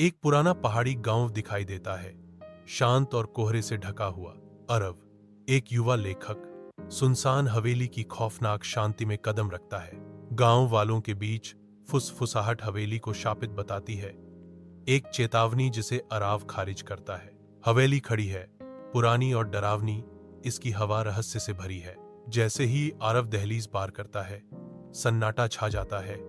एक पुराना पहाड़ी गांव दिखाई देता है, शांत और कोहरे से ढका हुआ। अरव, एक युवा लेखक, सुनसान हवेली की खौफनाक शांति में कदम रखता है। गांव वालों के बीच फुसफुसाहट हवेली को शापित बताती है, एक चेतावनी जिसे अराव खारिज करता है। हवेली खड़ी है, पुरानी और डरावनी, इसकी हवा रहस्य से भरी है। जैसे ही आरव दहलीज पार करता है, सन्नाटा छा जाता है।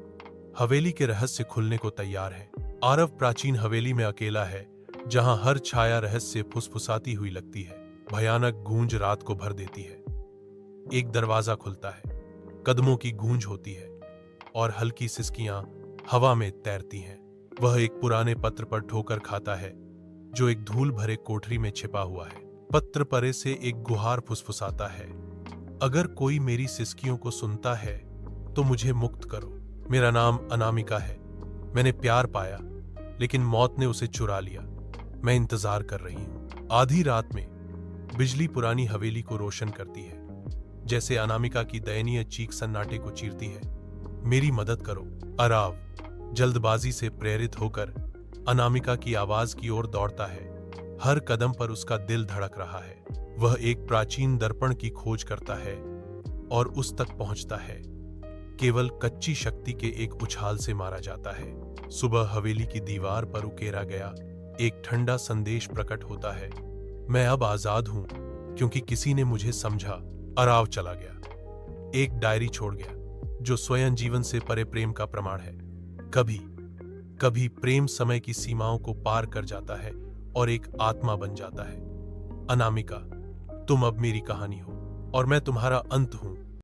हवेली के रहस्य खुलने को तैयार है। आरव प्राचीन हवेली में अकेला है, जहां हर छाया रहस्य फुसफुसाती हुई लगती है। भयानक गूंज रात को भर देती है। एक दरवाजा खुलता है, कदमों की गूंज होती है और हल्की सिसकियां हवा में तैरती हैं। वह एक पुराने पत्र पर ठोकर खाता है, जो एक धूल भरे कोठरी में छिपा हुआ है। पत्र परे से एक गुहार फुसफुसाता है, अगर कोई मेरी सिसकियों को सुनता है तो मुझे मुक्त करो। मेरा नाम अनामिका है। मैंने प्यार पाया, लेकिन मौत ने उसे चुरा लिया। मैं इंतजार कर रही हूं। आधी रात में बिजली पुरानी हवेली को रोशन करती है, जैसे अनामिका की दयनीय चीख सन्नाटे को चीरती है। मेरी मदद करो। अराव जल्दबाजी से प्रेरित होकर अनामिका की आवाज की ओर दौड़ता है। हर कदम पर उसका दिल धड़क रहा है। वह एक प्राचीन दर्पण की खोज करता है और उस तक पहुंचता है। केवल कच्ची शक्ति के एक उछाल से मारा जाता है। सुबह हवेली की दीवार पर उकेरा गया एक ठंडा संदेश प्रकट होता है, मैं अब आजाद हूं क्योंकि किसी ने मुझे समझा। अराव चला गया, एक डायरी छोड़ गया जो स्वयं जीवन से परे प्रेम का प्रमाण है। कभी कभी प्रेम समय की सीमाओं को पार कर जाता है और एक आत्मा बन जाता है। अनामिका, तुम अब मेरी कहानी हो और मैं तुम्हारा अंत हूं।